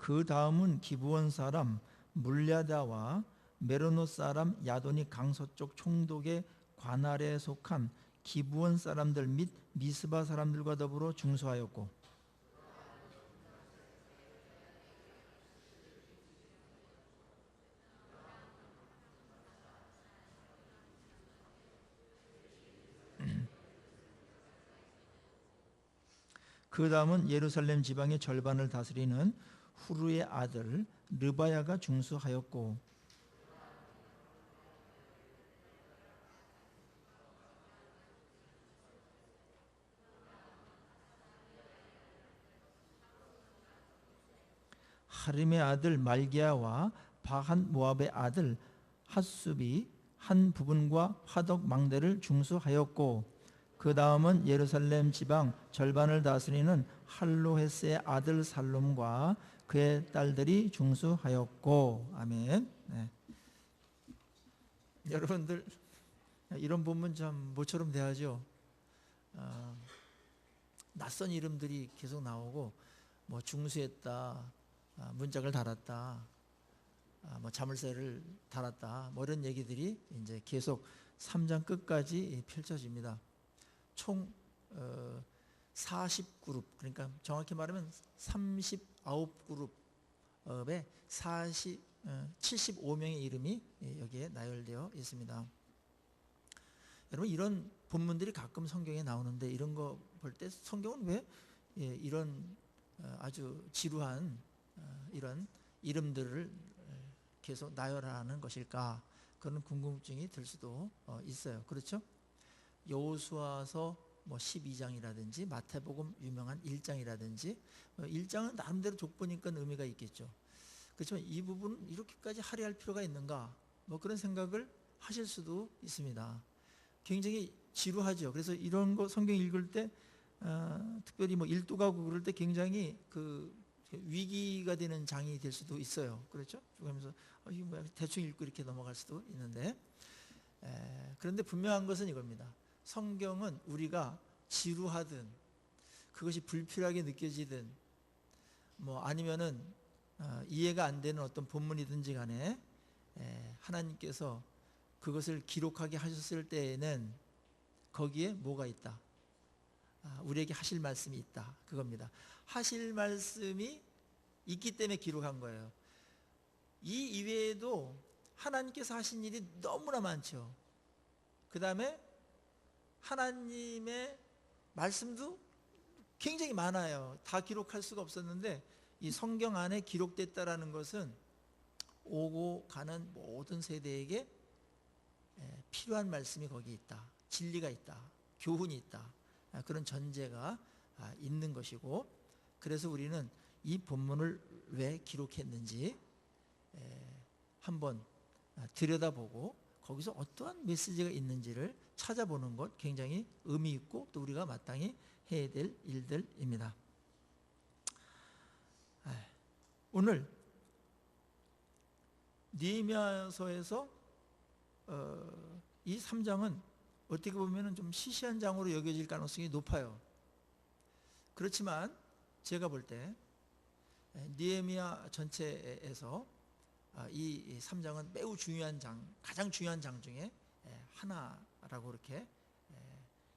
그 다음은 기브온 사람 물랴다와 메로노 사람 야돈이 강서쪽 총독의 관할에 속한 기브온 사람들 및 미스바 사람들과 더불어 중수하였고, 그 다음은 예루살렘 지방의 절반을 다스리는 후르의 아들 르바야가 중수하였고, 하림의 아들 말기야와 바한 모압의 아들 핫숲이 한 부분과 화덕 망대를 중수하였고, 그 다음은 예루살렘 지방 절반을 다스리는 할로헤스의 아들 살롬과 그의 딸들이 중수하였고. 아멘. 네. 여러분들 이런 본문 참 모처럼 돼야죠. 낯선 이름들이 계속 나오고, 뭐 중수했다, 문짝을 달았다, 뭐 자물쇠를 달았다, 뭐 이런 얘기들이 이제 계속 3장 끝까지 펼쳐집니다. 총 40그룹, 그러니까 정확히 말하면 39그룹에 75명의 이름이 여기에 나열되어 있습니다. 여러분, 이런 본문들이 가끔 성경에 나오는데, 이런 거 볼 때 성경은 왜 이런 아주 지루한 이런 이름들을 계속 나열하는 것일까? 그런 궁금증이 들 수도 있어요. 그렇죠? 여호수아서 뭐 12장이라든지 마태복음 유명한 1장이라든지 1장은 나름대로 족보니까 의미가 있겠죠. 그렇지만 이 부분은 이렇게까지 할애할 필요가 있는가? 뭐 그런 생각을 하실 수도 있습니다. 굉장히 지루하죠. 그래서 이런 거 성경 읽을 때 특별히 뭐 일도 가고 그럴 때 굉장히 그 위기가 되는 장이 될 수도 있어요. 그렇죠? 그러면서 이거 뭐야, 대충 읽고 이렇게 넘어갈 수도 있는데, 그런데 분명한 것은 이겁니다. 성경은 우리가 지루하든 그것이 불필요하게 느껴지든 뭐 아니면은 이해가 안 되는 어떤 본문이든지 간에 하나님께서 그것을 기록하게 하셨을 때에는 거기에 뭐가 있다? 우리에게 하실 말씀이 있다. 그겁니다. 하실 말씀이 있기 때문에 기록한 거예요. 이 이외에도 하나님께서 하신 일이 너무나 많죠. 그 다음에 하나님의 말씀도 굉장히 많아요. 다 기록할 수가 없었는데 이 성경 안에 기록됐다라는 것은 오고 가는 모든 세대에게 필요한 말씀이 거기 있다. 진리가 있다. 교훈이 있다. 그런 전제가 있는 것이고, 그래서 우리는 이 본문을 왜 기록했는지 한번 들여다보고 거기서 어떠한 메시지가 있는지를 찾아보는 것 굉장히 의미 있고 또 우리가 마땅히 해야 될 일들입니다. 오늘 느헤미야서에서 이 3장은 어떻게 보면 좀 시시한 장으로 여겨질 가능성이 높아요. 그렇지만 제가 볼 때 느헤미야 전체에서 이 3장은 매우 중요한 장, 가장 중요한 장 중에 하나라고 이렇게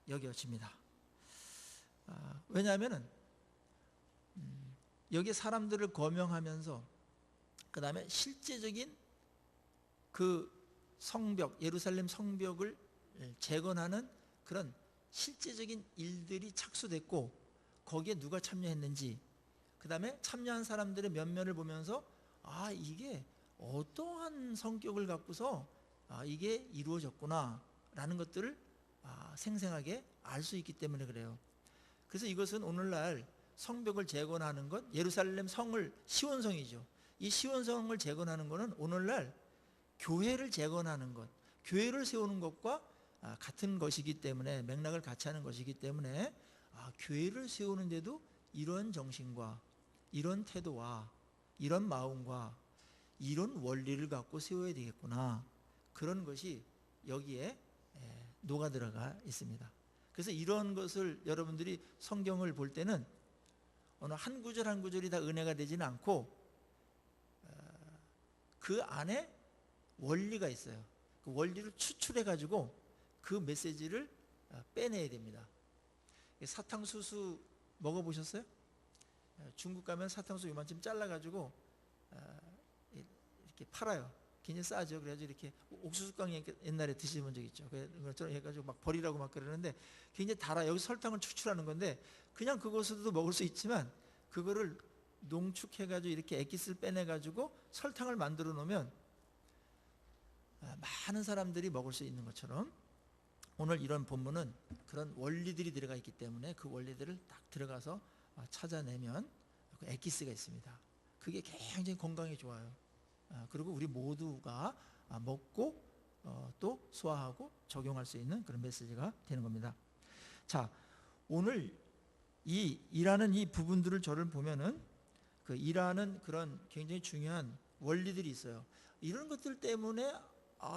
여겨집니다. 왜냐하면 여기 사람들을 거명하면서 그 다음에 실제적인 그 성벽, 예루살렘 성벽을 재건하는 그런 실제적인 일들이 착수됐고 거기에 누가 참여했는지, 그 다음에 참여한 사람들의 면면을 보면서 이게 어떠한 성격을 갖고서 이게 이루어졌구나 라는 것들을 생생하게 알 수 있기 때문에 그래요. 그래서 이것은 오늘날 성벽을 재건하는 것, 예루살렘 성을, 시온성이죠. 이 시온성을 재건하는 것은 오늘날 교회를 재건하는 것, 교회를 세우는 것과 같은 것이기 때문에, 맥락을 같이 하는 것이기 때문에 교회를 세우는데도 이런 정신과 이런 태도와 이런 마음과 이런 원리를 갖고 세워야 되겠구나, 그런 것이 여기에 녹아 들어가 있습니다. 그래서 이런 것을 여러분들이 성경을 볼 때는 어느 한 구절 한 구절이 다 은혜가 되지는 않고 그 안에 원리가 있어요. 그 원리를 추출해 가지고 그 메시지를 빼내야 됩니다. 사탕수수 먹어보셨어요? 중국 가면 사탕수수 이만큼 잘라가지고 이렇게 팔아요. 굉장히 싸죠. 그래가지고 이렇게 옥수수깡 옛날에 드셔본 적 있죠. 그것처럼 해가지고 막 버리라고 막 그러는데 굉장히 달아. 여기 설탕을 추출하는 건데 그냥 그것으로도 먹을 수 있지만 그거를 농축해가지고 이렇게 액기스를 빼내가지고 설탕을 만들어 놓으면 많은 사람들이 먹을 수 있는 것처럼 오늘 이런 본문은 그런 원리들이 들어가 있기 때문에 그 원리들을 딱 들어가서 찾아내면 그 액기스가 있습니다. 그게 굉장히 건강에 좋아요. 그리고 우리 모두가 먹고 또 소화하고 적용할 수 있는 그런 메시지가 되는 겁니다. 자, 오늘 이 일하는 이 부분들을 저를 보면은 그 일하는 그런 굉장히 중요한 원리들이 있어요. 이런 것들 때문에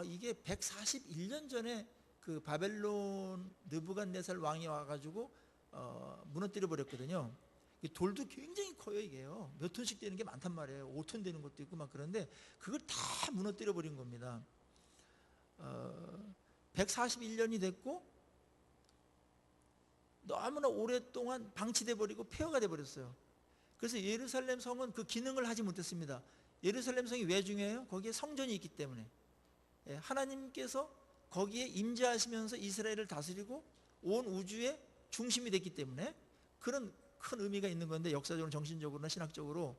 이게 141년 전에 그 바벨론 느부갓네살 왕이 와가지고 무너뜨려 버렸거든요. 돌도 굉장히 커요. 이게요 몇 톤씩 되는 게 많단 말이에요. 5톤 되는 것도 있고 막 그런데 그걸 다 무너뜨려 버린 겁니다. 141년이 됐고 너무나 오랫동안 방치돼 버리고 폐허가 돼 버렸어요. 그래서 예루살렘 성은 그 기능을 하지 못했습니다. 예루살렘 성이 왜 중요해요? 거기에 성전이 있기 때문에. 하나님께서 거기에 임재하시면서 이스라엘을 다스리고 온 우주의 중심이 됐기 때문에 그런 큰 의미가 있는 건데, 역사적으로 정신적으로나 신학적으로.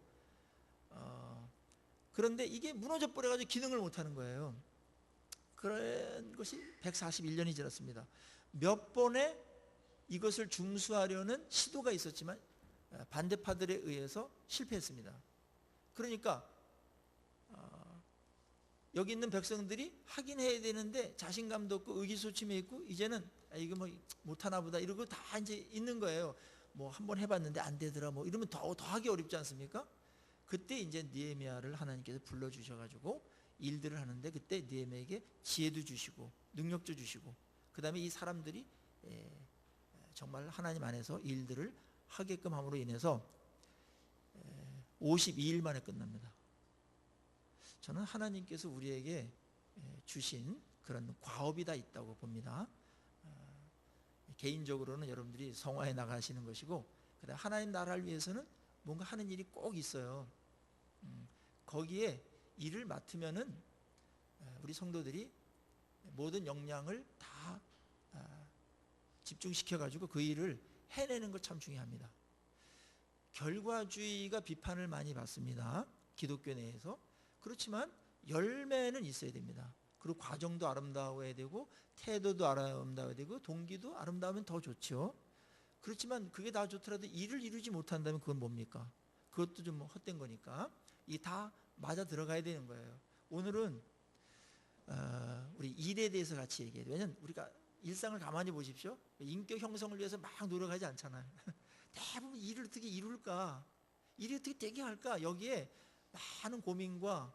그런데 이게 무너져 버려가지고 기능을 못하는 거예요. 그런 것이 141년이 지났습니다. 몇 번의 이것을 중수하려는 시도가 있었지만 반대파들에 의해서 실패했습니다. 그러니까 여기 있는 백성들이 하긴 해야 되는데 자신감도 없고 의기소침해 있고 이제는 이거 뭐 못하나 보다 이러고 다 이제 있는 거예요. 뭐 한번 해봤는데 안 되더라 뭐 이러면 더 하기 어렵지 않습니까? 그때 이제 느헤미야를 하나님께서 불러주셔가지고 일들을 하는데, 그때 느헤미야에게 지혜도 주시고 능력도 주시고 그 다음에 이 사람들이 정말 하나님 안에서 일들을 하게끔 함으로 인해서 52일 만에 끝납니다. 저는 하나님께서 우리에게 주신 그런 과업이 다 있다고 봅니다. 개인적으로는 여러분들이 성화에 나가시는 것이고, 그다음 하나님 나라를 위해서는 뭔가 하는 일이 꼭 있어요. 거기에 일을 맡으면은 우리 성도들이 모든 역량을 다 집중시켜 가지고 그 일을 해내는 것 참 중요합니다. 결과주의가 비판을 많이 받습니다. 기독교 내에서. 그렇지만 열매는 있어야 됩니다. 그리고 과정도 아름다워야 되고 태도도 아름다워야 되고 동기도 아름다우면 더 좋죠. 그렇지만 그게 다 좋더라도 일을 이루지 못한다면 그건 뭡니까? 그것도 좀 헛된 거니까 이 다 맞아 들어가야 되는 거예요. 오늘은 우리 일에 대해서 같이 얘기해요. 왜냐하면 우리가 일상을 가만히 보십시오. 인격 형성을 위해서 막 노력하지 않잖아요. 대부분 일을 어떻게 이룰까? 일이 어떻게 되게 할까? 여기에 많은 고민과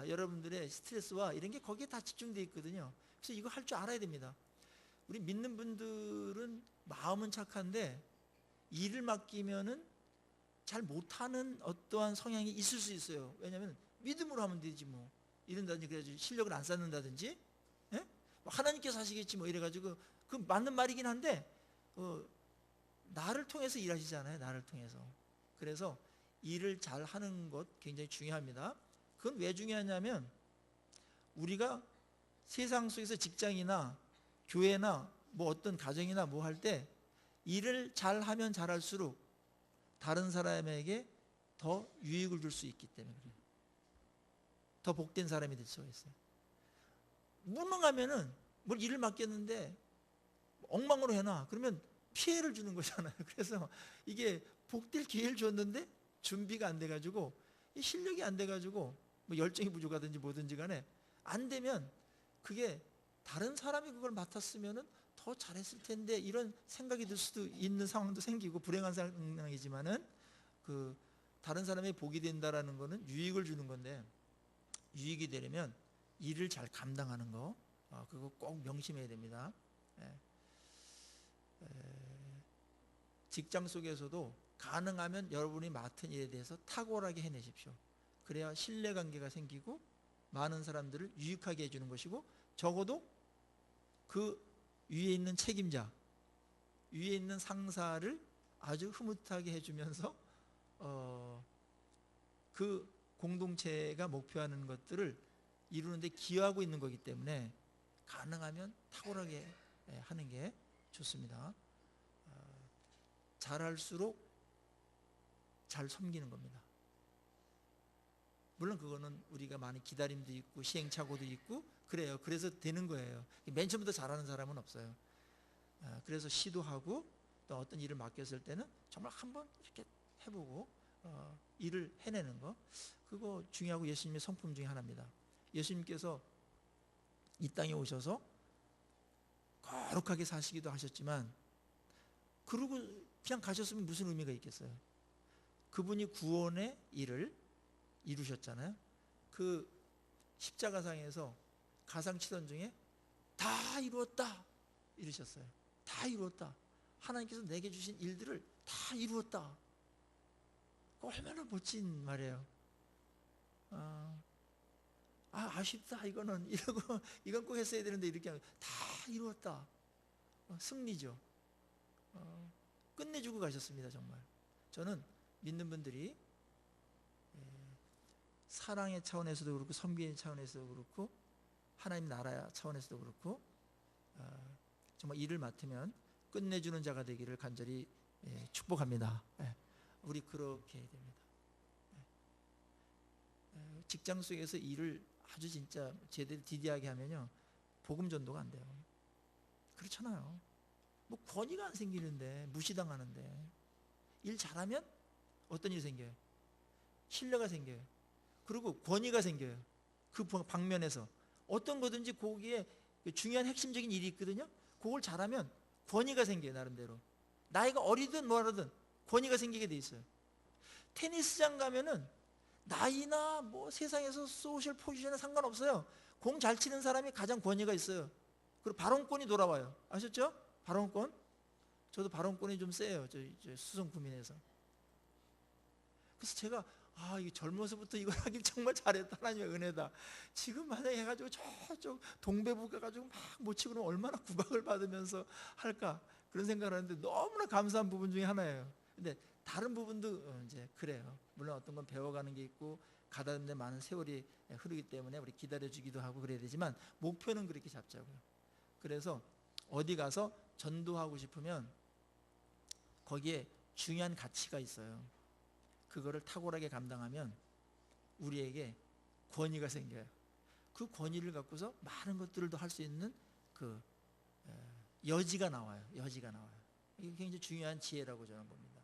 여러분들의 스트레스와 이런 게 거기에 다 집중되어 있거든요. 그래서 이거 할 줄 알아야 됩니다. 우리 믿는 분들은 마음은 착한데 일을 맡기면은 잘 못하는 어떠한 성향이 있을 수 있어요. 왜냐하면 믿음으로 하면 되지 뭐 이런다든지 그래가지고 실력을 안 쌓는다든지, 예? 하나님께서 하시겠지 뭐 이래가지고 그 맞는 말이긴 한데 나를 통해서 일하시잖아요. 나를 통해서. 그래서 일을 잘 하는 것 굉장히 중요합니다. 그건 왜 중요하냐면 우리가 세상 속에서 직장이나 교회나 뭐 어떤 가정이나 뭐 할 때 일을 잘 하면 잘할수록 다른 사람에게 더 유익을 줄 수 있기 때문에 그래요. 더 복된 사람이 될 수가 있어요. 무능하면은 뭘 일을 맡겼는데 엉망으로 해놔. 그러면 피해를 주는 거잖아요. 그래서 이게 복될 기회를 줬는데 준비가 안 돼가지고 실력이 안 돼가지고 뭐 열정이 부족하든지 뭐든지 간에 안 되면 그게 다른 사람이 그걸 맡았으면은 더 잘했을 텐데 이런 생각이 들 수도 있는 상황도 생기고 불행한 상황이지만은 그 다른 사람이 복이 된다라는 거는 유익을 주는 건데, 유익이 되려면 일을 잘 감당하는 거 그거 꼭 명심해야 됩니다. 직장 속에서도 가능하면 여러분이 맡은 일에 대해서 탁월하게 해내십시오. 그래야 신뢰관계가 생기고 많은 사람들을 유익하게 해주는 것이고, 적어도 그 위에 있는 책임자, 위에 있는 상사를 아주 흐뭇하게 해주면서 그 공동체가 목표하는 것들을 이루는데 기여하고 있는 거기 때문에 가능하면 탁월하게 하는 게 좋습니다. 잘할수록 잘 섬기는 겁니다. 물론 그거는 우리가 많이 기다림도 있고 시행착오도 있고 그래요. 그래서 되는 거예요. 맨 처음부터 잘하는 사람은 없어요. 그래서 시도하고 또 어떤 일을 맡겼을 때는 정말 한번 이렇게 해보고 일을 해내는 거, 그거 중요하고 예수님의 성품 중에 하나입니다. 예수님께서 이 땅에 오셔서 거룩하게 사시기도 하셨지만 그러고 그냥 가셨으면 무슨 의미가 있겠어요? 그분이 구원의 일을 이루셨잖아요. 그 십자가상에서 가상 치던 중에 다 이루었다 이르셨어요. 다 이루었다. 하나님께서 내게 주신 일들을 다 이루었다. 얼마나 멋진 말이에요. 아쉽다 이거는 이러고 이건 꼭 했어야 되는데 이렇게 하면 다 이루었다. 승리죠. 끝내주고 가셨습니다. 정말 저는 믿는 분들이 사랑의 차원에서도 그렇고 섬기는 차원에서도 그렇고 하나님 나라 차원에서도 그렇고 정말 일을 맡으면 끝내주는 자가 되기를 간절히 축복합니다. 우리 그렇게 해야 됩니다. 직장 속에서 일을 아주 진짜 제대로 디디하게 하면요 복음 전도가 안 돼요. 그렇잖아요. 뭐 권위가 안 생기는데, 무시당하는데 일 잘하면 어떤 일이 생겨요? 신뢰가 생겨요. 그리고 권위가 생겨요. 그 방면에서 어떤 거든지 거기에 중요한 핵심적인 일이 있거든요. 그걸 잘하면 권위가 생겨요. 나름대로 나이가 어리든 뭐라든 권위가 생기게 돼 있어요. 테니스장 가면은 나이나 뭐 세상에서 소셜 포지션에 상관없어요. 공 잘 치는 사람이 가장 권위가 있어요. 그리고 발언권이 돌아와요. 아셨죠? 발언권. 저도 발언권이 좀 세요. 저 수성 구민에서. 그래서 제가 이 젊어서부터 이걸 하길 정말 잘했다. 하나님의 은혜다. 지금 만약에 해가지고 저쪽 동배부 가가지고 막 못 치고 그러면 얼마나 구박을 받으면서 할까, 그런 생각을 하는데 너무나 감사한 부분 중에 하나예요. 근데 다른 부분도 이제 그래요. 물론 어떤 건 배워가는 게 있고 가다듬는 많은 세월이 흐르기 때문에 우리 기다려주기도 하고 그래야 되지만 목표는 그렇게 잡자고요. 그래서 어디 가서 전도하고 싶으면 거기에 중요한 가치가 있어요. 그거를 탁월하게 감당하면 우리에게 권위가 생겨요. 그 권위를 갖고서 많은 것들을 더 할 수 있는 그 여지가 나와요. 여지가 나와요. 이게 굉장히 중요한 지혜라고 저는 봅니다.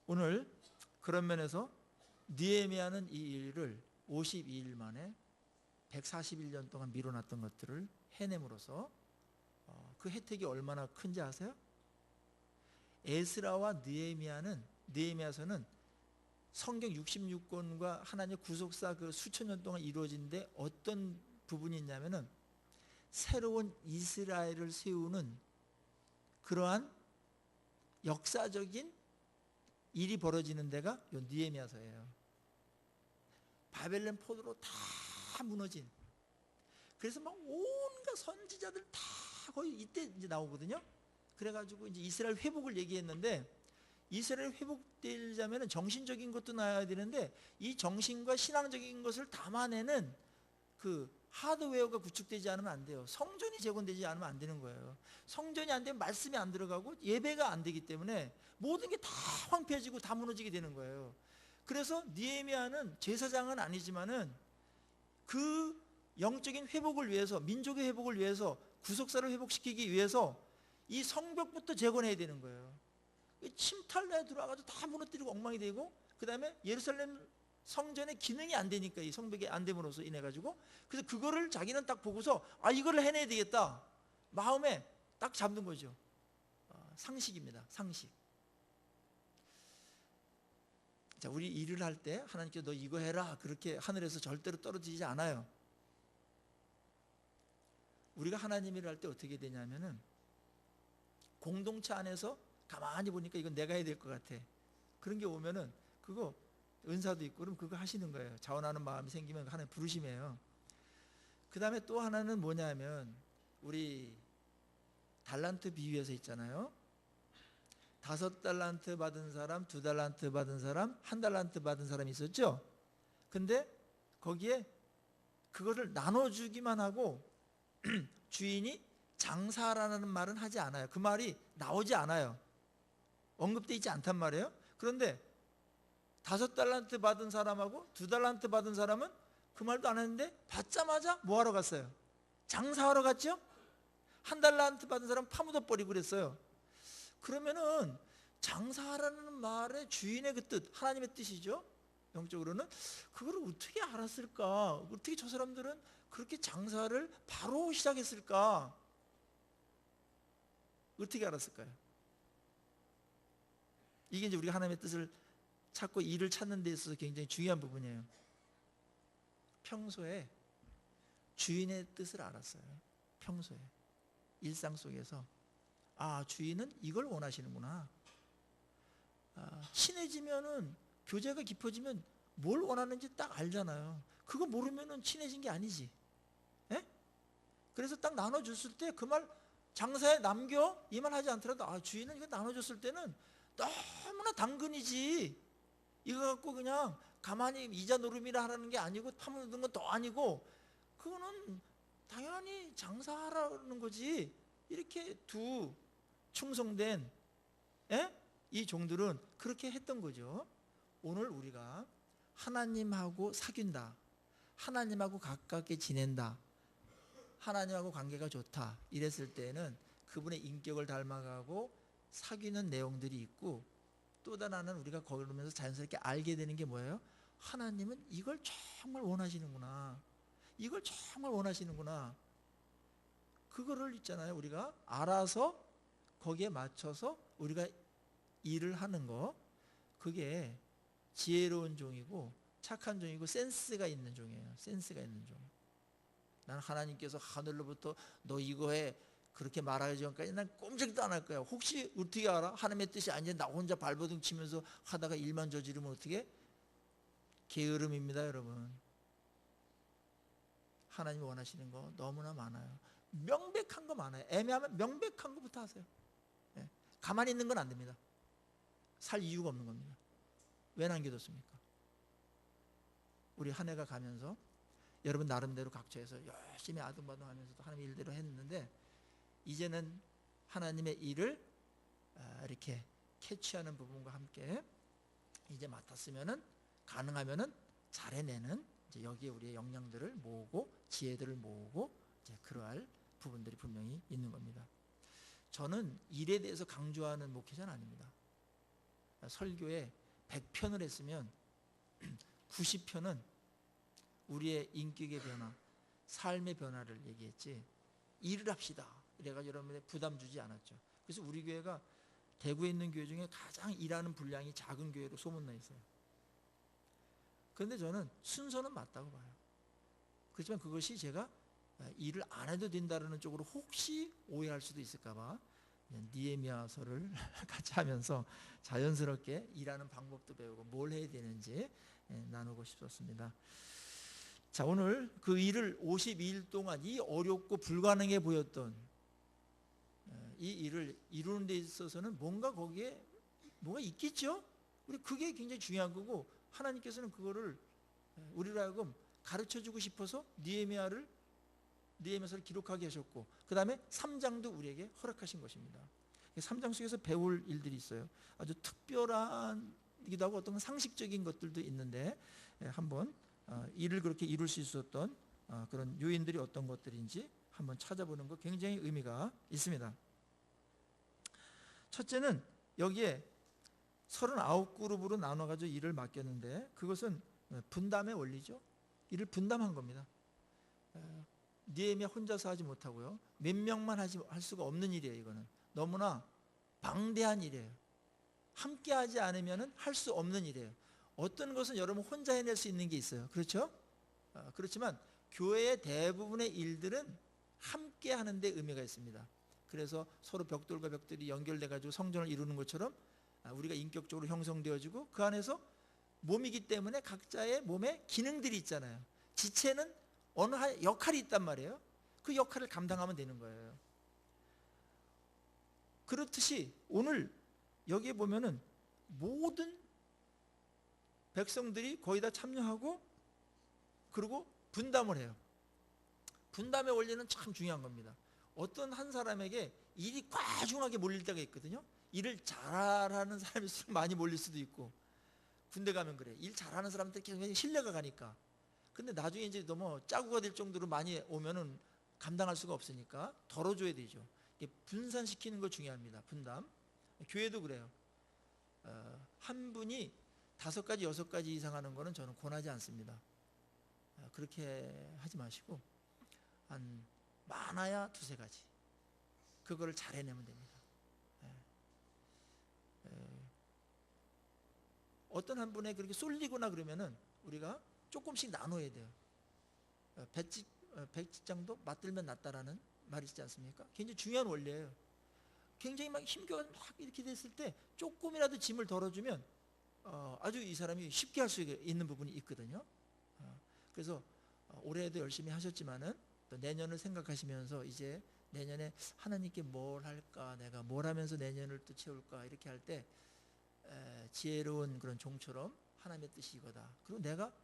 오늘 그런 면에서 느헤미야는 이 일을 52일 만에 141년 동안 미뤄놨던 것들을 해냄으로써 그 혜택이 얼마나 큰지 아세요? 에스라와 느헤미야서는 성경 66권과 하나님의 구속사 그 수천 년 동안 이루어진데 어떤 부분이 있냐면은 새로운 이스라엘을 세우는 그러한 역사적인 일이 벌어지는 데가 요 느헤미야서예요. 바벨론 포로로 다 무너진, 그래서 막 온갖 선지자들 다 거의 이때 이제 나오거든요. 그래가지고 이제 이스라엘 회복을 얘기했는데, 이스라엘 회복되려면 정신적인 것도 나와야 되는데 이 정신과 신앙적인 것을 담아내는 그 하드웨어가 구축되지 않으면 안 돼요. 성전이 재건되지 않으면 안 되는 거예요. 성전이 안 되면 말씀이 안 들어가고 예배가 안 되기 때문에 모든 게 다 황폐해지고 다 무너지게 되는 거예요. 그래서 느헤미야는 제사장은 아니지만은 그 영적인 회복을 위해서, 민족의 회복을 위해서, 구속사를 회복시키기 위해서 이 성벽부터 재건해야 되는 거예요. 침탈에 들어와가지고 다 무너뜨리고 엉망이 되고, 그 다음에 예루살렘 성전의 기능이 안 되니까, 이 성벽이 안 됨으로써 인해가지고, 그래서 그거를 자기는 딱 보고서 이거를 해내야 되겠다 마음에 딱 잡는 거죠. 상식입니다. 상식. 자, 우리 일을 할 때 하나님께서 너 이거 해라 그렇게 하늘에서 절대로 떨어지지 않아요. 우리가 하나님 일을 할 때 어떻게 되냐면은 공동체 안에서 가만히 보니까 이건 내가 해야 될 것 같아. 그런 게 오면은 그거 은사도 있고 그럼 그거 하시는 거예요. 자원하는 마음이 생기면 하나님 부르심이에요. 그 다음에 또 하나는 뭐냐면 우리 달란트 비유에서 있잖아요. 5달란트 받은 사람, 2달란트 받은 사람, 1달란트 받은 사람이 있었죠. 근데 거기에 그거를 나눠주기만 하고 주인이 장사하라는 말은 하지 않아요. 그 말이 나오지 않아요. 언급되어 있지 않단 말이에요. 그런데 5달란트 받은 사람하고 2달란트 받은 사람은 그 말도 안 했는데 받자마자 뭐 하러 갔어요? 장사하러 갔죠? 1달란트 받은 사람 파묻어 버리고 그랬어요. 그러면은 장사하라는 말의 주인의 그 뜻, 하나님의 뜻이죠. 영적으로는 그걸 어떻게 알았을까? 어떻게 저 사람들은 그렇게 장사를 바로 시작했을까? 어떻게 알았을까요? 이게 이제 우리가 하나님의 뜻을 찾고 일을 찾는 데 있어서 굉장히 중요한 부분이에요. 평소에 주인의 뜻을 알았어요. 평소에 일상 속에서 주인은 이걸 원하시는구나. 친해지면은 교제가 깊어지면 뭘 원하는지 딱 알잖아요. 그거 모르면은 친해진 게 아니지. 예? 그래서 딱 나눠줬을 때 그 말 장사에 남겨 이 말 하지 않더라도 주인은 이거 나눠줬을 때는 너무나 당근이지. 이거 갖고 그냥 가만히 이자 노름이라 하는 게 아니고 파묻는 건 더 아니고 그거는 당연히 장사하라는 거지. 이렇게 두 충성된 이 종들은 그렇게 했던 거죠. 오늘 우리가 하나님하고 사귄다, 하나님하고 가깝게 지낸다, 하나님하고 관계가 좋다 이랬을 때는 그분의 인격을 닮아가고 사귀는 내용들이 있고, 또 하나는 우리가 걸으면서 자연스럽게 알게 되는 게 뭐예요? 하나님은 이걸 정말 원하시는구나, 이걸 정말 원하시는구나. 그거를 있잖아요, 우리가 알아서 거기에 맞춰서 우리가 일을 하는 거, 그게 지혜로운 종이고 착한 종이고 센스가 있는 종이에요. 센스가 있는 종. 난 하나님께서 하늘로부터 너 이거 해 그렇게 말하기 전까지 난 꼼짝도 안 할 거야. 혹시 어떻게 알아? 하나님의 뜻이 아닌데 나 혼자 발버둥 치면서 하다가 일만 저지르면 어떻게? 게으름입니다, 여러분. 하나님이 원하시는 거 너무나 많아요. 명백한 거 많아요. 애매하면 명백한 거부터 하세요. 가만히 있는 건 안 됩니다. 살 이유가 없는 겁니다. 왜 남겨뒀습니까? 우리 한 해가 가면서 여러분 나름대로 각처에서 열심히 아둥바둥하면서도 하나님의 일대로 했는데, 이제는 하나님의 일을 이렇게 캐치하는 부분과 함께 이제 맡았으면은 가능하면은 잘 해내는, 이제 여기에 우리의 역량들을 모으고 지혜들을 모으고 이제 그러할 부분들이 분명히 있는 겁니다. 저는 일에 대해서 강조하는 목회자는 아닙니다. 설교에 100편을 했으면 90편은 우리의 인격의 변화, 삶의 변화를 얘기했지 일을 합시다 이래가지고 여러분의 부담 주지 않았죠. 그래서 우리 교회가 대구에 있는 교회 중에 가장 일하는 분량이 작은 교회로 소문나 있어요. 그런데 저는 순서는 맞다고 봐요. 그렇지만 그것이 제가 일을 안 해도 된다는 쪽으로 혹시 오해할 수도 있을까 봐 느헤미야서를 같이 하면서 자연스럽게 일하는 방법도 배우고 뭘 해야 되는지 나누고 싶었습니다. 자, 오늘 그 일을 52일 동안 이 어렵고 불가능해 보였던 이 일을 이루는 데 있어서는 뭔가 거기에 뭐가 있겠죠? 우리 그게 굉장히 중요한 거고, 하나님께서는 그거를 우리로 하여금 가르쳐주고 싶어서 느헤미야서를 기록하게 하셨고, 그 다음에 3장도 우리에게 허락하신 것입니다. 3장 속에서 배울 일들이 있어요. 아주 특별한기도 하고 어떤 상식적인 것들도 있는데 한번 일을 그렇게 이룰 수 있었던 그런 요인들이 어떤 것들인지 한번 찾아보는 거 굉장히 의미가 있습니다. 첫째는 여기에 39그룹으로 나눠가지고 일을 맡겼는데, 그것은 분담의 원리죠. 일을 분담한 겁니다. 느헤미야 혼자서 하지 못하고요, 몇 명만 할 수가 없는 일이에요. 이거는 너무나 방대한 일이에요. 함께 하지 않으면 할 수 없는 일이에요. 어떤 것은 여러분 혼자 해낼 수 있는 게 있어요. 그렇죠? 그렇지만 교회의 대부분의 일들은 함께 하는 데 의미가 있습니다. 그래서 서로 벽돌과 벽돌이 연결돼 가지고 성전을 이루는 것처럼 우리가 인격적으로 형성되어지고 그 안에서 몸이기 때문에 각자의 몸에 기능들이 있잖아요. 지체는 어느 역할이 있단 말이에요. 그 역할을 감당하면 되는 거예요. 그렇듯이 오늘 여기에 보면은 모든 백성들이 거의 다 참여하고 그리고 분담을 해요. 분담의 원리는 참 중요한 겁니다. 어떤 한 사람에게 일이 과중하게 몰릴 때가 있거든요. 일을 잘하는 사람일수록 많이 몰릴 수도 있고, 군대 가면 그래. 일 잘하는 사람들 굉장히 신뢰가 가니까. 근데 나중에 이제 너무 짜고가 될 정도로 많이 오면은 감당할 수가 없으니까 덜어줘야 되죠. 분산시키는 거 중요합니다. 분담. 교회도 그래요. 한 분이 5가지, 6가지 이상 하는 거는 저는 권하지 않습니다. 그렇게 하지 마시고 한 많아야 2-3가지. 그거를 잘 해내면 됩니다. 어떤 한 분에 그렇게 쏠리거나 그러면은 우리가 조금씩 나눠야 돼요. 백지장도 맞들면 낫다라는 말이 있지 않습니까? 굉장히 중요한 원리예요. 굉장히 막 힘겨워 막 이렇게 됐을 때 조금이라도 짐을 덜어주면 아주 이 사람이 쉽게 할 수 있는 부분이 있거든요. 그래서 올해도 열심히 하셨지만은 또 내년을 생각하시면서 이제 내년에 하나님께 뭘 할까, 내가 뭘 하면서 내년을 또 채울까 이렇게 할 때 지혜로운 그런 종처럼 하나님의 뜻이 이거다. 그리고 내가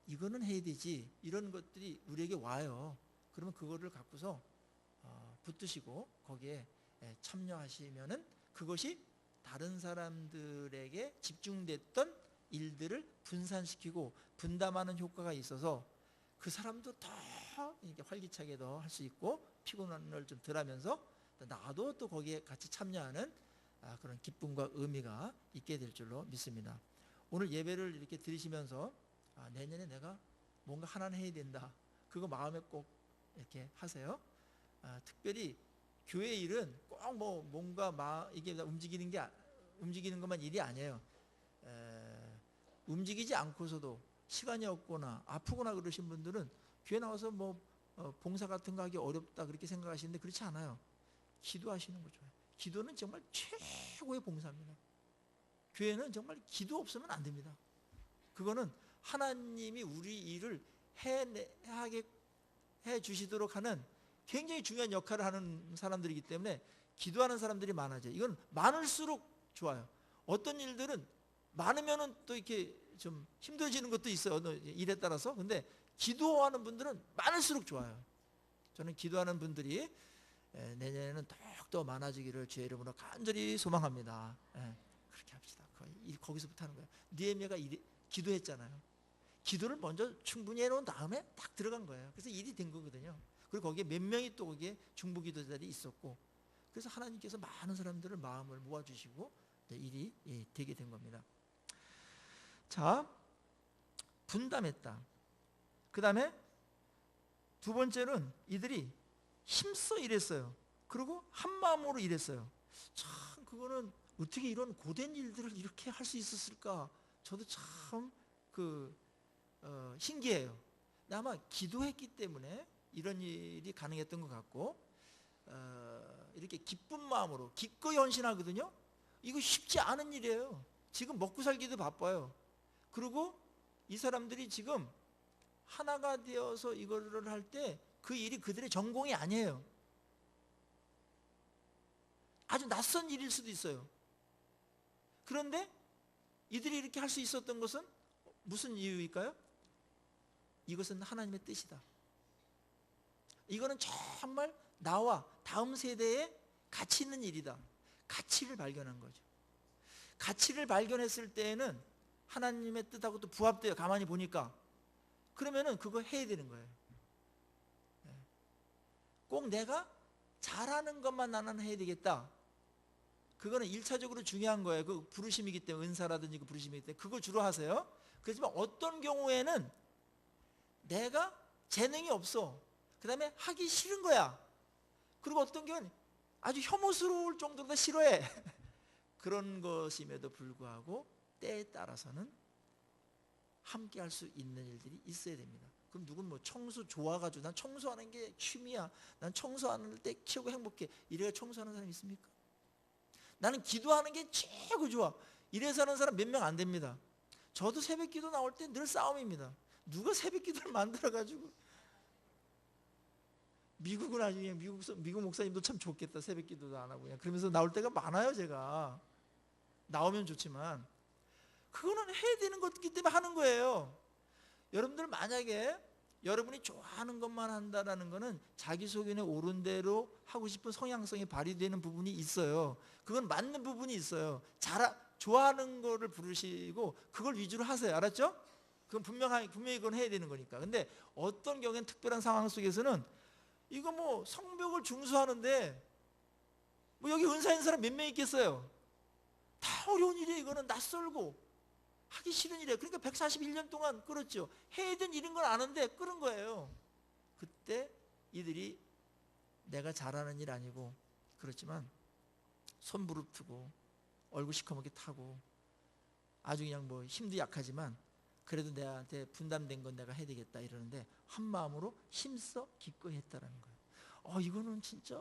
이거는 해야 되지, 이런 것들이 우리에게 와요. 그러면 그거를 갖고서 붙드시고 거기에 참여하시면은 그것이 다른 사람들에게 집중됐던 일들을 분산시키고 분담하는 효과가 있어서 그 사람도 더 이렇게 활기차게 더 할 수 있고 피곤함을 좀 덜하면서 나도 또 거기에 같이 참여하는 그런 기쁨과 의미가 있게 될 줄로 믿습니다. 오늘 예배를 이렇게 들으시면서 내년에 내가 뭔가 하나는 해야 된다. 그거 마음에 꼭 이렇게 하세요. 특별히 교회 일은 꼭 뭐 뭔가 이게 움직이는 것만 일이 아니에요. 움직이지 않고서도 시간이 없거나 아프거나 그러신 분들은 교회 나와서 뭐 봉사 같은 거 하기 어렵다 그렇게 생각하시는데 그렇지 않아요. 기도하시는 거 좋아요. 기도는 정말 최고의 봉사입니다. 교회는 정말 기도 없으면 안 됩니다. 그거는 하나님이 우리 일을 하게 해주시도록 하는 굉장히 중요한 역할을 하는 사람들이기 때문에 기도하는 사람들이 많아져요. 이건 많을수록 좋아요. 어떤 일들은 많으면은 또 이렇게 좀 힘들어지는 것도 있어요. 일에 따라서. 근데 기도하는 분들은 많을수록 좋아요. 저는 기도하는 분들이 내년에는 더욱더 많아지기를 주의 이름으로 간절히 소망합니다. 그렇게 합시다. 거기서부터 하는 거예요. 느헤미야가 기도했잖아요. 기도를 먼저 충분히 해놓은 다음에 딱 들어간 거예요. 그래서 일이 된 거거든요. 그리고 거기에 몇 명이 또 거기에 중보기도자들이 있었고, 그래서 하나님께서 많은 사람들을 마음을 모아주시고 일이 되게 된 겁니다. 자, 분담했다. 그 다음에 2번째는 이들이 힘써 일했어요. 그리고 한 마음으로 일했어요. 참 그거는 어떻게 이런 고된 일들을 이렇게 할 수 있었을까? 저도 참 신기해요. 아마 기도했기 때문에 이런 일이 가능했던 것 같고, 이렇게 기쁜 마음으로 기꺼이 헌신하거든요. 이거 쉽지 않은 일이에요. 지금 먹고 살기도 바빠요. 그리고 이 사람들이 지금 하나가 되어서 이거를 할 때 그 일이 그들의 전공이 아니에요. 아주 낯선 일일 수도 있어요. 그런데 이들이 이렇게 할 수 있었던 것은 무슨 이유일까요? 이것은 하나님의 뜻이다. 이거는 정말 나와 다음 세대에 가치 있는 일이다. 가치를 발견한 거죠. 가치를 발견했을 때에는 하나님의 뜻하고 또 부합돼요. 가만히 보니까. 그러면은 그거 해야 되는 거예요. 꼭 내가 잘하는 것만 나는 해야 되겠다. 그거는 1차적으로 중요한 거예요. 그 부르심이기 때문에, 은사라든지 그 부르심이기 때문에 그거 주로 하세요. 그렇지만 어떤 경우에는 내가 재능이 없어. 그 다음에 하기 싫은 거야. 그리고 어떤 경우는 아주 혐오스러울 정도로 다 싫어해. 그런 것임에도 불구하고 때에 따라서는 함께 할 수 있는 일들이 있어야 됩니다. 그럼 누군 뭐 청소 좋아가지고 난 청소하는 게 취미야, 난 청소하는 때 최고 행복해, 이래야 청소하는 사람 있습니까? 나는 기도하는 게 최고 좋아, 이래서 하는 사람 몇 명 안 됩니다. 저도 새벽 기도 나올 때 늘 싸움입니다. 누가 새벽 기도를 만들어가지고. 미국은 아주 그냥 미국 목사님도 참 좋겠다. 새벽 기도도 안 하고. 그냥 그러면서 나올 때가 많아요, 제가. 나오면 좋지만. 그거는 해야 되는 것이기 때문에 하는 거예요. 여러분들 만약에 여러분이 좋아하는 것만 한다라는 거는 자기소견에 옳은 대로 하고 싶은 성향성이 발휘되는 부분이 있어요. 그건 맞는 부분이 있어요. 좋아하는 거를 부르시고 그걸 위주로 하세요. 알았죠? 그건 분명히 그건 해야 되는 거니까. 근데 어떤 경우에는 특별한 상황 속에서는 이거 뭐 성벽을 중수하는데 뭐 여기 은사 있는 사람 몇 명 있겠어요? 다 어려운 일이에요. 이거는 낯설고 하기 싫은 일이에요. 그러니까 141년 동안 끌었죠. 해야 되는 일인 걸 아는데 끌은 거예요. 그때 이들이 내가 잘하는 일 아니고 그렇지만 손 부릅뜨고 얼굴 시커멓게 타고 아주 그냥 뭐 힘도 약하지만 그래도 내한테 분담된 건 내가 해야 되겠다 이러는데 한 마음으로 힘써 기꺼이 했다라는 거예요. 이거는 진짜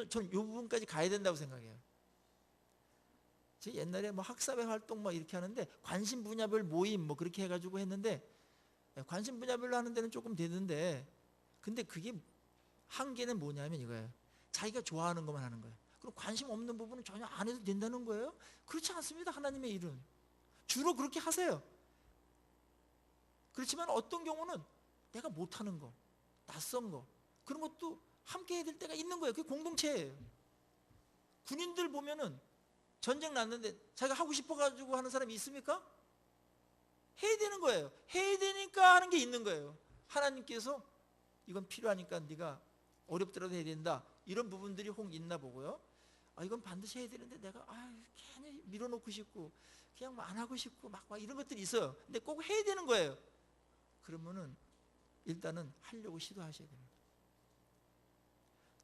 전 이 부분까지 가야 된다고 생각해요. 제가 옛날에 뭐 학사회 활동 뭐 이렇게 하는데 관심 분야별 모임 뭐 그렇게 해가지고 했는데 관심 분야별로 하는 데는 조금 되는데 근데 그게 한계는 뭐냐면 이거예요. 자기가 좋아하는 것만 하는 거예요. 그럼 관심 없는 부분은 전혀 안 해도 된다는 거예요? 그렇지 않습니다. 하나님의 일은. 주로 그렇게 하세요. 그렇지만 어떤 경우는 내가 못하는 거, 낯선 거 그런 것도 함께 해야 될 때가 있는 거예요. 그게 공동체예요. 군인들 보면은 전쟁 났는데 자기가 하고 싶어가지고 하는 사람이 있습니까? 해야 되는 거예요. 해야 되니까 하는 게 있는 거예요. 하나님께서 이건 필요하니까 네가 어렵더라도 해야 된다. 이런 부분들이 혹 있나 보고요. 이건 반드시 해야 되는데 내가 괜히 밀어놓고 싶고 그냥 안 하고 싶고 막 이런 것들이 있어요. 근데 꼭 해야 되는 거예요. 그러면은 일단은 하려고 시도하셔야 됩니다.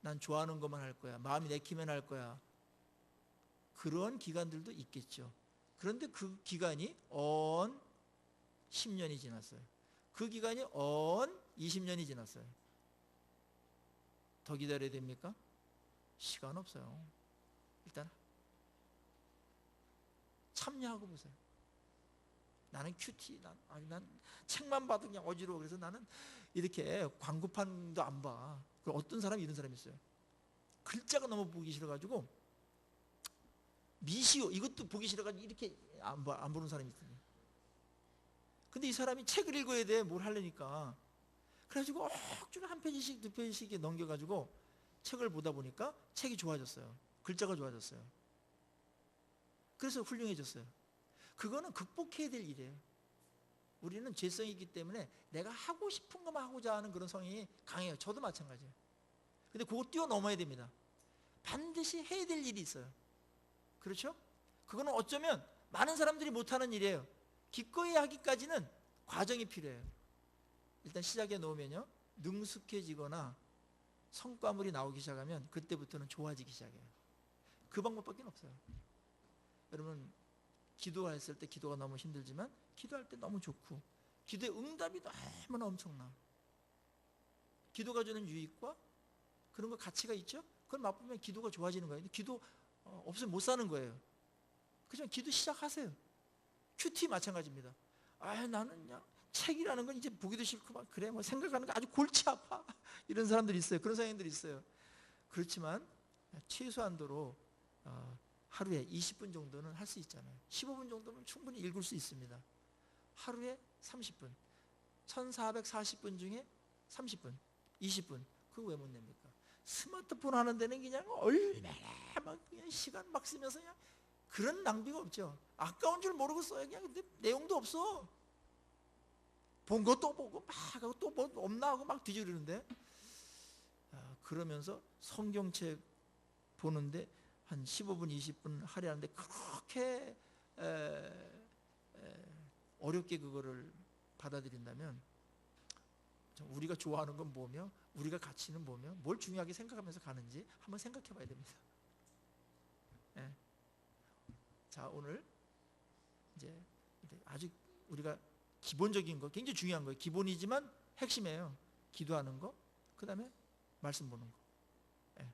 난 좋아하는 것만 할 거야. 마음이 내키면 할 거야. 그런 기간들도 있겠죠. 그런데 그 기간이 10년이 지났어요. 그 기간이 20년이 지났어요. 더 기다려야 됩니까? 시간 없어요. 일단 참여하고 보세요. 나는 큐티, 난 책만 봐도 그냥 어지러워. 그래서 나는 이렇게 광고판도 안 봐. 어떤 사람이 이런 사람이 있어요. 글자가 너무 보기 싫어가지고 미시오 이것도 보기 싫어가지고 이렇게 안 보는 사람이 있어요. 근데 이 사람이 책을 읽어야 돼. 뭘 하려니까. 그래가지고 억지로 한 페이지씩 두 페이지씩 넘겨가지고 책을 보다 보니까 책이 좋아졌어요. 글자가 좋아졌어요. 그래서 훌륭해졌어요. 그거는 극복해야 될 일이에요. 우리는 죄성이기 때문에 내가 하고 싶은 것만 하고자 하는 그런 성이 강해요. 저도 마찬가지예요. 근데 그거 뛰어넘어야 됩니다. 반드시 해야 될 일이 있어요. 그렇죠? 그거는 어쩌면 많은 사람들이 못하는 일이에요. 기꺼이 하기까지는 과정이 필요해요. 일단 시작해 놓으면요. 능숙해지거나 성과물이 나오기 시작하면 그때부터는 좋아지기 시작해요. 그 방법밖에 없어요. 여러분 기도했을 때 기도가 너무 힘들지만 기도할 때 너무 좋고 기도의 응답이 너무나 엄청나. 기도가 주는 유익과 그런 거 가치가 있죠? 그걸 맛보면 기도가 좋아지는 거예요. 근데 기도 없으면 못 사는 거예요. 그렇지만 기도 시작하세요. 큐티 마찬가지입니다. 나는 그냥 책이라는 건 이제 보기도 싫고 막 그래 뭐 생각하는 거 아주 골치 아파 이런 사람들이 있어요. 그런 사람들이 있어요. 그렇지만 최소한도로 하루에 20분 정도는 할 수 있잖아요. 15분 정도면 충분히 읽을 수 있습니다. 하루에 30분 1440분 중에 30분 20분 그거 왜 못 냅니까? 스마트폰 하는 데는 그냥 얼마나 막 그냥 시간 막 쓰면서 그냥 그런 낭비가 없죠. 아까운 줄 모르고 써요. 그냥 근데 내용도 없어. 본 것도 보고 막 하고 또 뭐 없나 하고 막 뒤지르는데 그러면서 성경책 보는데 한 15분 20분 할애하는데 그렇게 어렵게 그거를 받아들인다면 우리가 좋아하는 건 뭐며 우리가 가치는 뭐며 뭘 중요하게 생각하면서 가는지 한번 생각해 봐야 됩니다. 네. 자 오늘 이제 아주 우리가 기본적인 거 굉장히 중요한 거예요. 기본이지만 핵심이에요. 기도하는 거 그 다음에 말씀 보는 거. 네.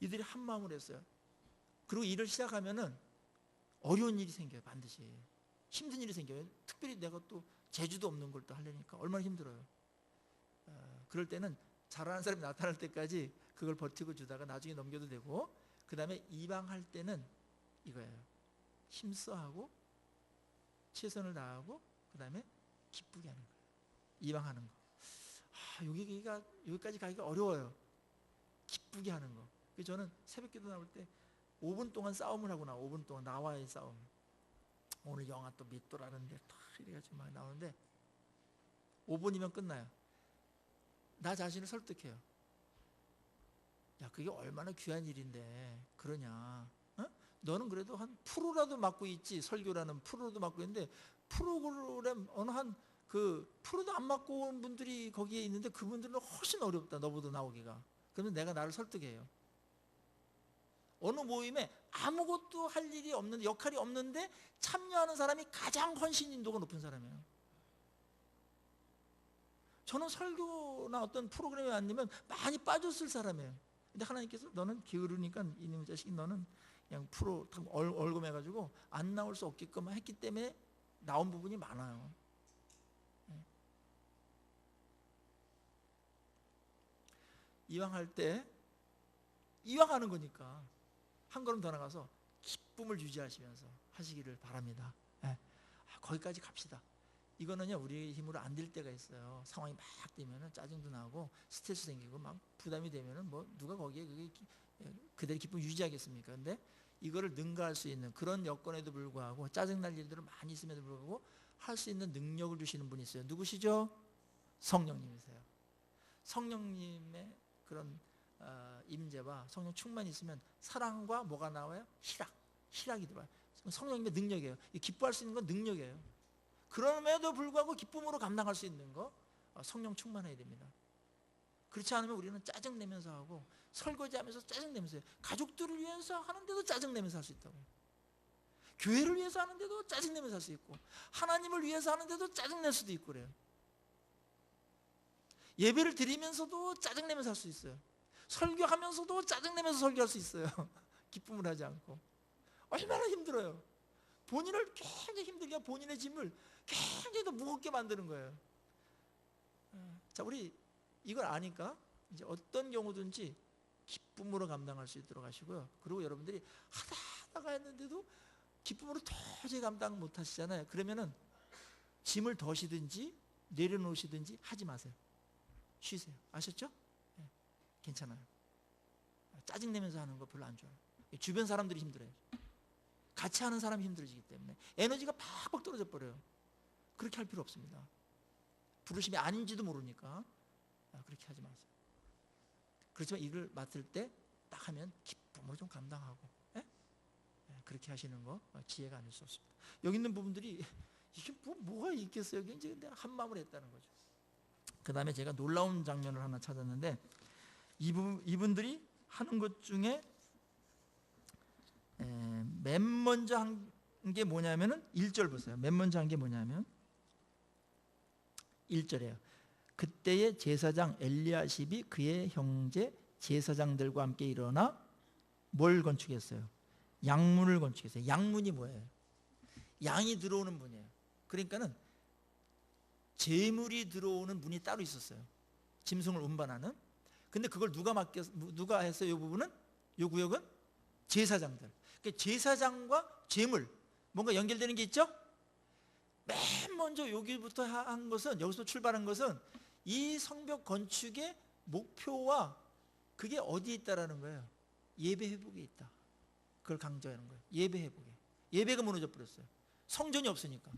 이들이 한 마음으로 했어요. 그리고 일을 시작하면은 어려운 일이 생겨요. 반드시 힘든 일이 생겨요. 특별히 내가 또 재주도 없는 걸 또 하려니까 얼마나 힘들어요. 그럴 때는 잘하는 사람이 나타날 때까지 그걸 버티고 주다가 나중에 넘겨도 되고, 그 다음에 이방할 때는 이거예요. 힘써하고 최선을 다하고 그 다음에 기쁘게 하는 거예요. 이방하는 거. 여기까지 가기가 어려워요. 기쁘게 하는 거. 그래서 저는 새벽기도 나올 때 5분 동안 싸움을 하고 5분 동안 나와의 싸움. 오늘 영화 또 몇 도라는데 탁 이래가지고 막 나오는데 5분이면 끝나요. 나 자신을 설득해요. 야, 그게 얼마나 귀한 일인데 그러냐. 어? 너는 그래도 한 프로라도 맡고 있지. 설교라는 프로도 맡고 있는데 프로그램 어느 한 그 프로도 안 맡고 온 분들이 거기에 있는데 그분들은 훨씬 어렵다. 너보다 나오기가. 그러면 내가 나를 설득해요. 어느 모임에 아무것도 할 일이 없는데, 역할이 없는데 참여하는 사람이 가장 헌신인도가 높은 사람이에요. 저는 설교나 어떤 프로그램에 앉으면 많이 빠졌을 사람이에요. 근데 하나님께서 너는 게으르니까 이놈의 자식이 너는 그냥 프로 얼금해가지고 안 나올 수 없게끔 했기 때문에 나온 부분이 많아요. 이왕할 때 이왕하는 거니까 한 걸음 더 나가서 기쁨을 유지하시면서 하시기를 바랍니다. 거기까지 갑시다. 이거는요, 우리 힘으로 안 될 때가 있어요. 상황이 막 되면은 짜증도 나고 스트레스 생기고 막 부담이 되면은 뭐 누가 거기에 그대로 기쁨 유지하겠습니까? 근데 이거를 능가할 수 있는 그런 여건에도 불구하고 짜증날 일들은 많이 있음에도 불구하고 할 수 있는 능력을 주시는 분이 있어요. 누구시죠? 성령님이세요. 성령님의 그런 임재와 성령 충만이 있으면 사랑과 뭐가 나와요? 희락이 들어와요. 성령님의 능력이에요. 기뻐할 수 있는 건 능력이에요. 그럼에도 불구하고 기쁨으로 감당할 수 있는 거 성령 충만해야 됩니다. 그렇지 않으면 우리는 짜증내면서 하고 설거지하면서 짜증내면서 해요. 가족들을 위해서 하는데도 짜증내면서 할 수 있다고. 교회를 위해서 하는데도 짜증내면서 할 수 있고 하나님을 위해서 하는데도 짜증낼 수도 있고 그래요. 예배를 드리면서도 짜증내면서 할 수 있어요. 설교하면서도 짜증내면서 설교할 수 있어요. 기쁨을 하지 않고. 얼마나 힘들어요. 본인을 굉장히 힘들게 하고 본인의 짐을 굉장히 더 무겁게 만드는 거예요. 자, 우리 이걸 아니까 이제 어떤 경우든지 기쁨으로 감당할 수 있도록 하시고요. 그리고 여러분들이 하다가 했는데도 기쁨으로 도저히 감당 못 하시잖아요. 그러면은 짐을 더시든지 내려놓으시든지 하지 마세요. 쉬세요. 아셨죠? 네, 괜찮아요. 짜증내면서 하는 거 별로 안 좋아요. 주변 사람들이 힘들어요. 같이 하는 사람이 힘들어지기 때문에 에너지가 팍팍 떨어져 버려요. 그렇게 할 필요 없습니다. 부르심이 아닌지도 모르니까 그렇게 하지 마세요. 그렇지만 일을 맡을 때 딱 하면 기쁨으로 좀 감당하고 그렇게 하시는 거 지혜가 아닐 수 없습니다. 여기 있는 부분들이 이게 뭐가 있겠어요? 이제 한 마음을 했다는 거죠. 그 다음에 제가 놀라운 장면을 하나 찾았는데 이분들이 하는 것 중에 맨 먼저 한 게 뭐냐면은 1절 보세요. 맨 먼저 한 게 뭐냐면 1절이에요. 그때의 제사장 엘리야십이 그의 형제 제사장들과 함께 일어나 뭘 건축했어요? 양문을 건축했어요. 양문이 뭐예요? 양이 들어오는 문이에요. 그러니까는 제물이 들어오는 문이 따로 있었어요. 짐승을 운반하는. 근데 그걸 누가 했어요? 이 부분은? 이 구역은? 제사장들. 그러니까 제사장과 제물 뭔가 연결되는 게 있죠? 맨 먼저 여기부터 한 것은, 여기서 출발한 것은 이 성벽 건축의 목표와 그게 어디에 있다라는 거예요? 예배 회복에 있다. 그걸 강조하는 거예요. 예배 회복에. 예배가 무너져 버렸어요. 성전이 없으니까.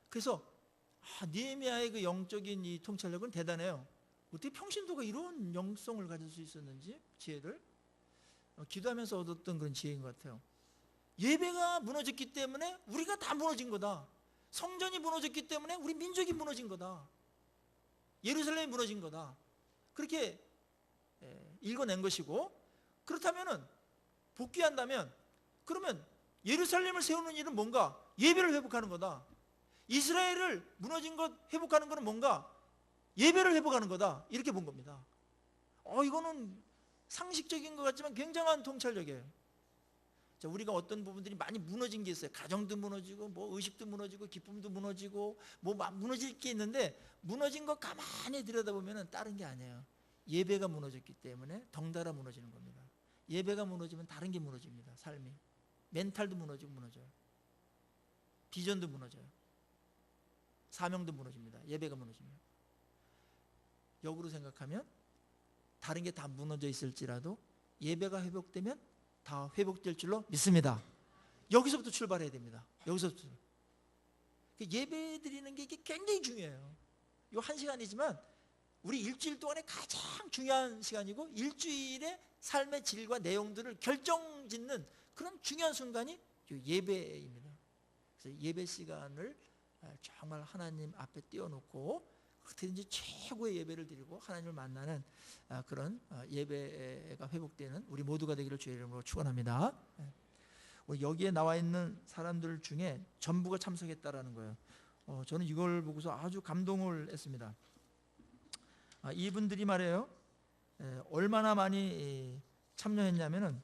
그래서 느헤미야의 그 영적인 이 통찰력은 대단해요. 어떻게 평신도가 이런 영성을 가질 수 있었는지, 지혜를 기도하면서 얻었던 그런 지혜인 것 같아요. 예배가 무너졌기 때문에 우리가 다 무너진 거다. 성전이 무너졌기 때문에 우리 민족이 무너진 거다. 예루살렘이 무너진 거다. 그렇게 읽어낸 것이고, 그렇다면은 복귀한다면 그러면 예루살렘을 세우는 일은 뭔가? 예배를 회복하는 거다. 이스라엘을 무너진 것 회복하는 것은 뭔가? 예배를 회복하는 거다. 이렇게 본 겁니다. 이거는 상식적인 것 같지만 굉장한 통찰력이에요. 자, 우리가 어떤 부분들이 많이 무너진 게 있어요. 가정도 무너지고 뭐 의식도 무너지고 기쁨도 무너지고 뭐 무너질 게 있는데, 무너진 거 가만히 들여다보면 다른 게 아니에요. 예배가 무너졌기 때문에 덩달아 무너지는 겁니다. 예배가 무너지면 다른 게 무너집니다. 삶이. 멘탈도 무너지고 무너져요. 비전도 무너져요. 사명도 무너집니다. 예배가 무너지면. 역으로 생각하면 다른 게 다 무너져 있을지라도 예배가 회복되면 다 회복될 줄로 믿습니다. 여기서부터 출발해야 됩니다. 여기서부터. 예배 드리는 게 이게 굉장히 중요해요. 이 한 시간이지만 우리 일주일 동안에 가장 중요한 시간이고, 일주일의 삶의 질과 내용들을 결정짓는 그런 중요한 순간이 예배입니다. 그래서 예배 시간을 정말 하나님 앞에 띄워놓고 어떻게든지 최고의 예배를 드리고 하나님을 만나는 그런 예배가 회복되는 우리 모두가 되기를 주의 이름으로 축원합니다. 여기에 나와 있는 사람들 중에 전부가 참석했다라는 거예요. 저는 이걸 보고서 아주 감동을 했습니다. 이분들이 말이에요, 얼마나 많이 참여했냐면은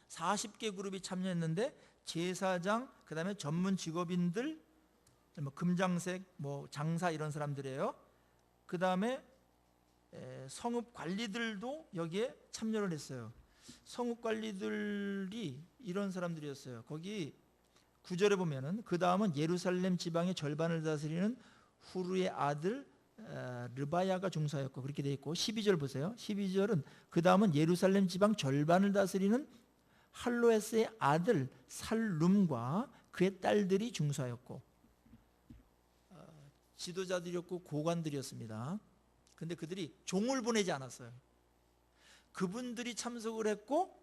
40개 그룹이 참여했는데, 제사장, 그 다음에 전문 직업인들, 뭐 금장색, 뭐 장사 이런 사람들이에요. 그 다음에 성읍 관리들도 여기에 참여를 했어요. 성읍 관리들이 이런 사람들이었어요. 거기 9절에 보면은, 그 다음은 예루살렘 지방의 절반을 다스리는 후르의 아들 르바야가 중사였고, 그렇게 되어 있고, 12절 보세요. 12절은 그 다음은 예루살렘 지방 절반을 다스리는 할로에스의 아들 살룸과 그의 딸들이 중사였고, 지도자들이었고 고관들이었습니다. 근데 그들이 종을 보내지 않았어요. 그분들이 참석을 했고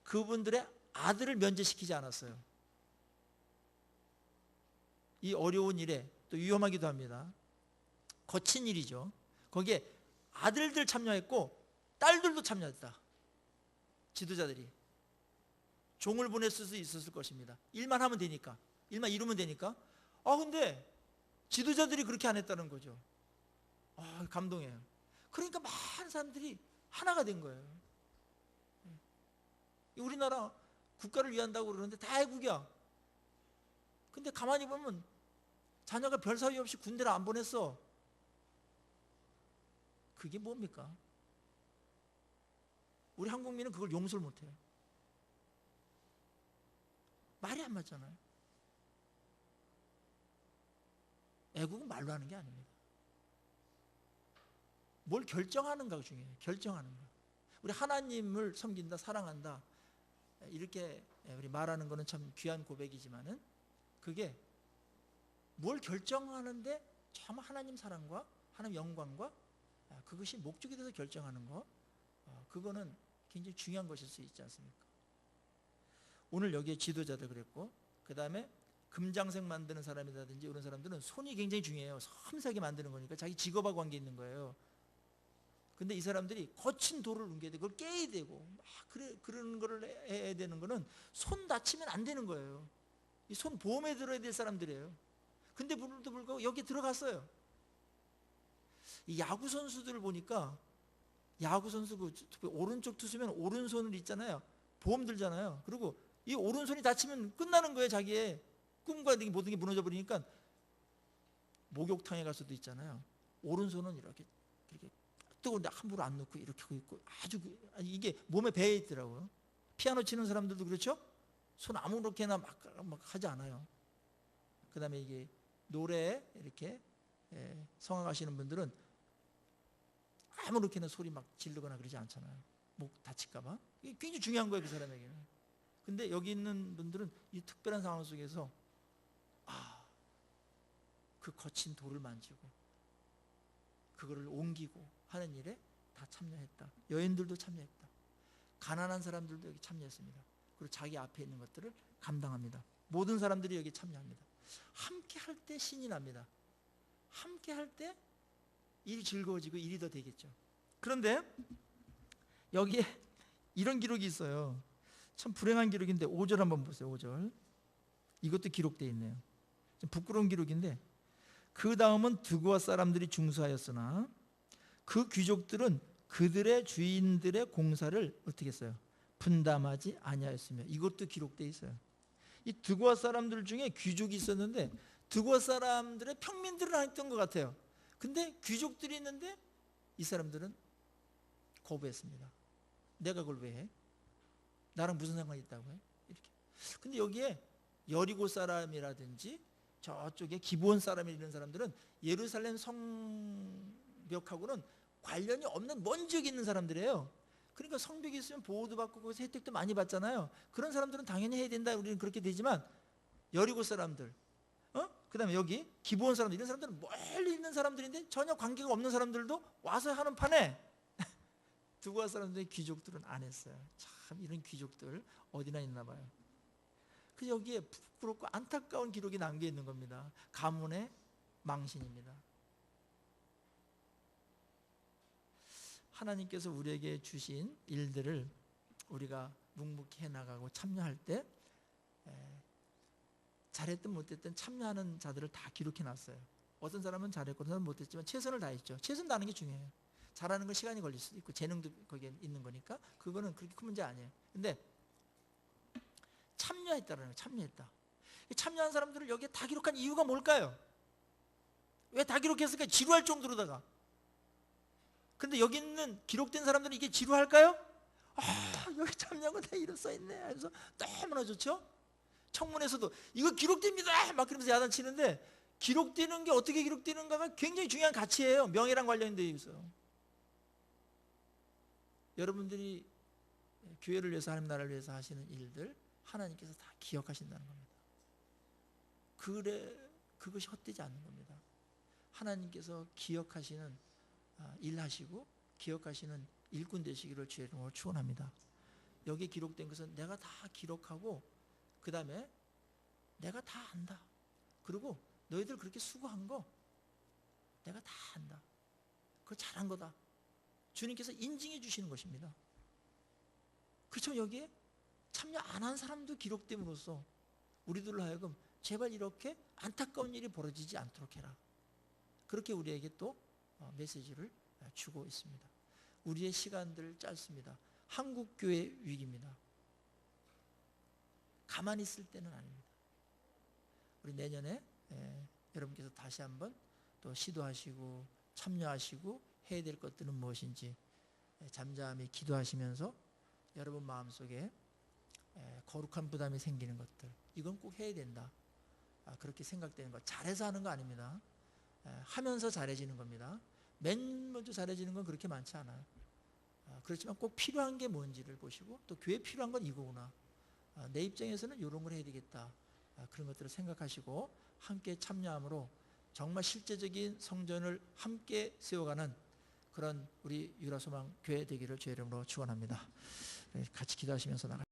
그분들의 아들을 면제시키지 않았어요. 이 어려운 일에 또 위험하기도 합니다. 거친 일이죠. 거기에 아들들 참여했고 딸들도 참여했다. 지도자들이 종을 보냈을 수 있었을 것입니다. 일만 하면 되니까, 일만 이루면 되니까. 근데 지도자들이 그렇게 안 했다는 거죠. 감동해요. 그러니까 많은 사람들이 하나가 된 거예요. 우리나라 국가를 위한다고 그러는데 다 애국이야. 근데 가만히 보면 자녀가 별 사위 없이 군대를 안 보냈어. 그게 뭡니까? 우리 한국민은 그걸 용서를 못해요. 말이 안 맞잖아요. 애국은 말로 하는 게 아닙니다. 뭘 결정하는가가 중요해요. 결정하는 거. 우리 하나님을 섬긴다, 사랑한다, 이렇게 우리 말하는 거는 참 귀한 고백이지만은, 그게 뭘 결정하는데 참 하나님 사랑과 하나님 영광과 그것이 목적이 돼서 결정하는 거, 그거는 굉장히 중요한 것일 수 있지 않습니까? 오늘 여기에 지도자들 그랬고, 그 다음에 금장색 만드는 사람이라든지 이런 사람들은 손이 굉장히 중요해요. 섬세하게 만드는 거니까 자기 직업하고 관계 있는 거예요. 근데 이 사람들이 거친 돌을 옮겨야 되고, 그걸 깨야 되고, 그런 거를 해야 되는 거는 손 다치면 안 되는 거예요. 이 손 보험에 들어야 될 사람들이에요. 근데 불구하고 여기 들어갔어요. 이 야구 선수들을 보니까, 야구 선수 오른쪽 투수면 오른손을 있잖아요. 보험 들잖아요. 그리고 이 오른손이 다치면 끝나는 거예요. 자기의 꿈과 모든 게 무너져 버리니까 목욕탕에 갈 수도 있잖아요. 오른손은 이렇게 뜨거운데 함부로 안 넣고 이렇게 하고 있고, 아주 이게 몸에 배에 있더라고요. 피아노 치는 사람들도 그렇죠? 손 아무렇게나 막 하지 않아요. 그 다음에 이게 노래에 이렇게 성악하시는 분들은 아무렇게나 소리 막 지르거나 그러지 않잖아요. 목 다칠까봐. 이게 굉장히 중요한 거예요, 그 사람에게는. 근데 여기 있는 분들은 이 특별한 상황 속에서 그 거친 돌을 만지고 그거를 옮기고 하는 일에 다 참여했다. 여인들도 참여했다. 가난한 사람들도 여기 참여했습니다. 그리고 자기 앞에 있는 것들을 감당합니다. 모든 사람들이 여기 참여합니다. 함께 할 때 신이 납니다. 함께 할 때 일이 즐거워지고 일이 더 되겠죠. 그런데 여기에 이런 기록이 있어요. 참 불행한 기록인데 5절 한번 보세요. 5절. 이것도 기록되어 있네요. 좀 부끄러운 기록인데, 그 다음은 드고아 사람들이 중수하였으나 그 귀족들은 그들의 주인들의 공사를 어떻게 했어요? 분담하지 아니하였으며. 이것도 기록되어 있어요. 이 드고아 사람들 중에 귀족이 있었는데 드고아 사람들의 평민들은 했던 것 같아요. 근데 귀족들이 있는데 이 사람들은 거부했습니다. 내가 그걸 왜 해? 나랑 무슨 상관이 있다고 해? 이렇게. 근데 여기에 여리고 사람이라든지 저쪽에 기브온 사람이 이런 사람들은 예루살렘 성벽하고는 관련이 없는 먼 지역에 있는 사람들이에요. 그러니까 성벽이 있으면 보호도 받고 거기서 혜택도 많이 받잖아요. 그런 사람들은 당연히 해야 된다, 우리는 그렇게 되지만 여리고 사람들, 그 다음에 여기 기브온 사람들, 이런 사람들은 멀리 있는 사람들인데 전혀 관계가 없는 사람들도 와서 하는 판에 드고아 사람들의 귀족들은 안 했어요. 참, 이런 귀족들 어디나 있나 봐요. 그래서 여기에 부끄럽고 안타까운 기록이 남겨 있는 겁니다. 가문의 망신입니다. 하나님께서 우리에게 주신 일들을 우리가 묵묵히 해나가고 참여할 때 잘했든 못했든 참여하는 자들을 다 기록해 놨어요. 어떤 사람은 잘했고 어떤 사람은 못했지만 최선을 다했죠. 최선 다하는 게 중요해요. 잘하는 건 시간이 걸릴 수도 있고 재능도 거기에 있는 거니까 그거는 그렇게 큰 문제 아니에요. 근데 참여했다라는 거예요. 참여했다. 참여한 사람들을 여기에 다 기록한 이유가 뭘까요? 왜 다 기록했을까요? 지루할 정도로다가. 근데 여기 있는 기록된 사람들은 이게 지루할까요? 여기 참여한 거 다 이런 써있네. 그래서 너무나 좋죠? 청문회에서도 이거 기록됩니다 막 그러면서 야단치는데, 기록되는 게 어떻게 기록되는가가 굉장히 중요한 가치예요. 명예랑 관련되어 있어요. 여러분들이 교회를 위해서, 하나님 나라를 위해서 하시는 일들 하나님께서 다 기억하신다는 겁니다. 그것이 헛되지 않는 겁니다. 하나님께서 기억하시는 일하시고 기억하시는 일꾼 되시기를 주의 이름으로 축원합니다. 여기에 기록된 것은 내가 다 기록하고 그 다음에 내가 다 안다. 그리고 너희들 그렇게 수고한 거 내가 다 안다. 그거 잘한 거다. 주님께서 인증해 주시는 것입니다. 그렇죠? 여기에 참여 안 한 사람도 기록됨으로써 우리들로 하여금 제발 이렇게 안타까운 일이 벌어지지 않도록 해라. 그렇게 우리에게 또 메시지를 주고 있습니다. 우리의 시간들 짧습니다. 한국교회 위기입니다. 가만히 있을 때는 아닙니다. 우리 내년에 여러분께서 다시 한번 또 시도하시고 참여하시고 해야 될 것들은 무엇인지 잠잠히 기도하시면서 여러분 마음속에 거룩한 부담이 생기는 것들, 이건 꼭 해야 된다, 그렇게 생각되는 것, 잘해서 하는 거 아닙니다. 하면서 잘해지는 겁니다. 맨 먼저 잘해지는 건 그렇게 많지 않아요. 그렇지만 꼭 필요한 게 뭔지를 보시고, 또 교회에 필요한 건 이거구나, 내 입장에서는 이런 걸 해야 되겠다, 그런 것들을 생각하시고 함께 참여함으로 정말 실제적인 성전을 함께 세워가는 그런 우리 유라소망 교회 되기를 주의 이름으로 축원합니다. 같이 기도하시면서 나가